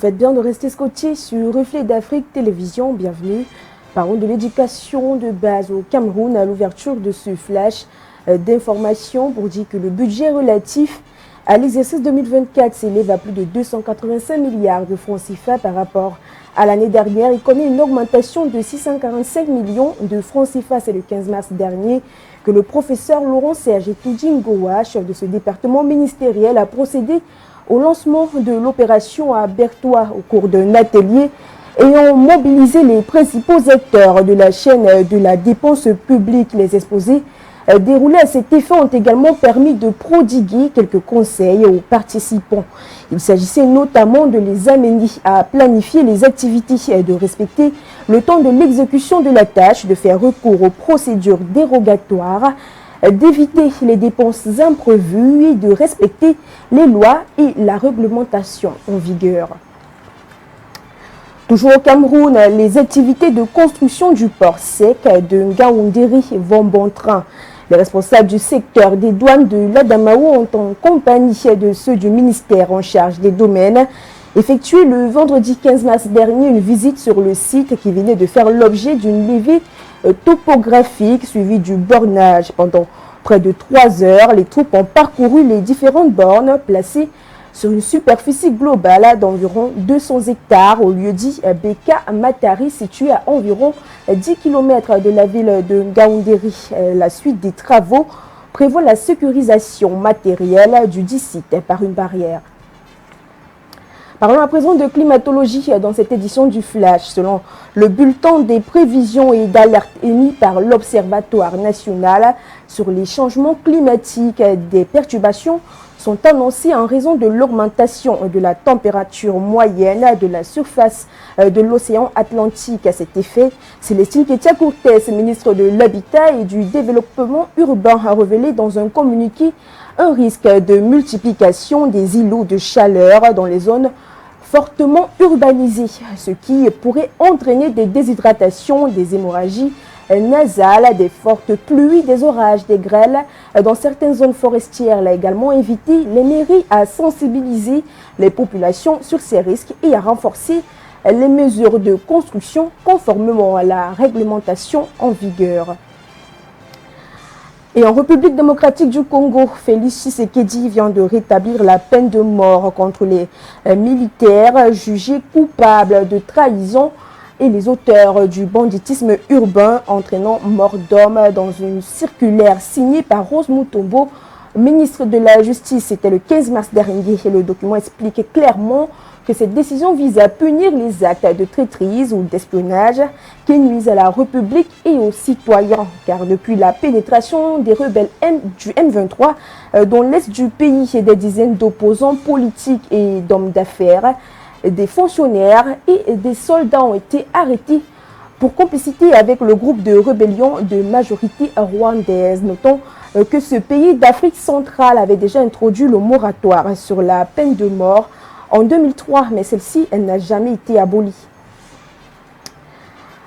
faites bien de rester scotché sur Reflet d'Afrique Télévision. Bienvenue. Parlons de l'éducation de base au Cameroun à l'ouverture de ce flash d'information pour dire que le budget relatif à l'exercice 2024 s'élève à plus de 285 milliards de francs CFA par rapport à l'année dernière. Il connaît une augmentation de 645 millions de francs CFA. C'est le 15 mars dernier que le professeur Laurent Serge Toudjingoa, chef de ce département ministériel, a procédé au lancement de l'opération à Bertois au cours d'un atelier ayant mobilisé les principaux acteurs de la chaîne de la dépense publique. Les exposés déroulés à cet effet ont également permis de prodiguer quelques conseils aux participants. Il s'agissait notamment de les amener à planifier les activités, de respecter le temps de l'exécution de la tâche, de faire recours aux procédures dérogatoires, d'éviter les dépenses imprévues et de respecter les lois et la réglementation en vigueur. Toujours au Cameroun, les activités de construction du port sec de Ngaoundéry vont bon train. Les responsables du secteur des douanes de l'Adamaou ont, en compagnie de ceux du ministère en charge des domaines, effectué le vendredi 15 mars dernier une visite sur le site qui venait de faire l'objet d'une levée topographique suivie du bornage. Pendant près de 3 heures, les troupes ont parcouru les différentes bornes placées sur une superficie globale d'environ 200 hectares au lieu-dit Beka Matari, situé à environ 10 km de la ville de Ngaoundéry. La suite des travaux prévoit la sécurisation matérielle du dit site par une barrière. Parlons à présent de climatologie dans cette édition du Flash. Selon le bulletin des prévisions et d'alertes émis par l'Observatoire national sur les changements climatiques, des perturbations sont annoncées en raison de l'augmentation de la température moyenne de la surface de l'océan Atlantique. À cet effet, Célestine Ketia-Cortès, ministre de l'Habitat et du Développement urbain, a révélé dans un communiqué un risque de multiplication des îlots de chaleur dans les zones fortement urbanisées, ce qui pourrait entraîner des déshydratations, des hémorragies nasales, des fortes pluies, des orages, des grêles dans certaines zones forestières. Elle a également invité les mairies à sensibiliser les populations sur ces risques et à renforcer les mesures de construction conformément à la réglementation en vigueur. Et en République démocratique du Congo, Félix Tshisekedi vient de rétablir la peine de mort contre les militaires jugés coupables de trahison et les auteurs du banditisme urbain entraînant mort d'homme dans une circulaire signée par Rose Mutombo, ministre de la Justice. C'était le 15 mars dernier et le document explique clairement que cette décision vise à punir les actes de traîtrise ou d'espionnage qui nuisent à la République et aux citoyens. Car depuis la pénétration des rebelles du M23 dans l'est du pays et des dizaines d'opposants politiques et d'hommes d'affaires, des fonctionnaires et des soldats ont été arrêtés pour complicité avec le groupe de rébellion de majorité rwandaise. Notons que ce pays d'Afrique centrale avait déjà introduit le moratoire sur la peine de mort en 2003, mais celle-ci, elle n'a jamais été abolie.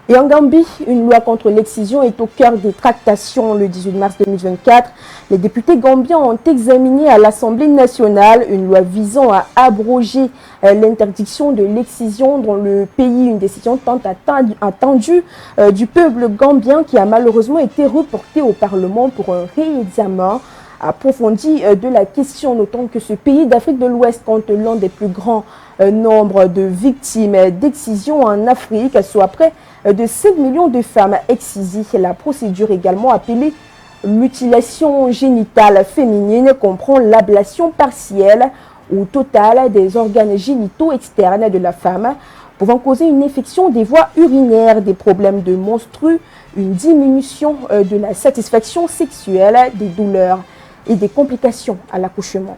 Et en Gambie, une loi contre l'excision est au cœur des tractations. Le 18 mars 2024, les députés gambiens ont examiné à l'Assemblée nationale une loi visant à abroger l'interdiction de l'excision dans le pays. Une décision tant attendue du peuple gambien qui a malheureusement été reportée au Parlement pour un réexamen approfondi de la question. Notons que ce pays d'Afrique de l'Ouest compte l'un des plus grands nombres de victimes d'excision en Afrique, soit près de 5 millions de femmes excisées. La procédure également appelée mutilation génitale féminine comprend l'ablation partielle ou totale des organes génitaux externes de la femme, pouvant causer une infection des voies urinaires, des problèmes de menstrues, une diminution de la satisfaction sexuelle, des douleurs et des complications à l'accouchement.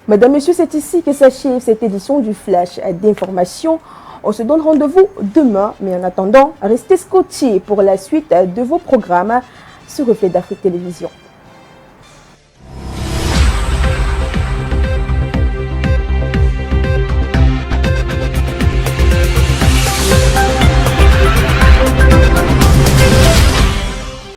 Mesdames, Messieurs, c'est ici que s'achève cette édition du Flash d'information. On se donne rendez-vous demain, mais en attendant, restez scotchés pour la suite de vos programmes sur Reflet d'Afrique Télévision.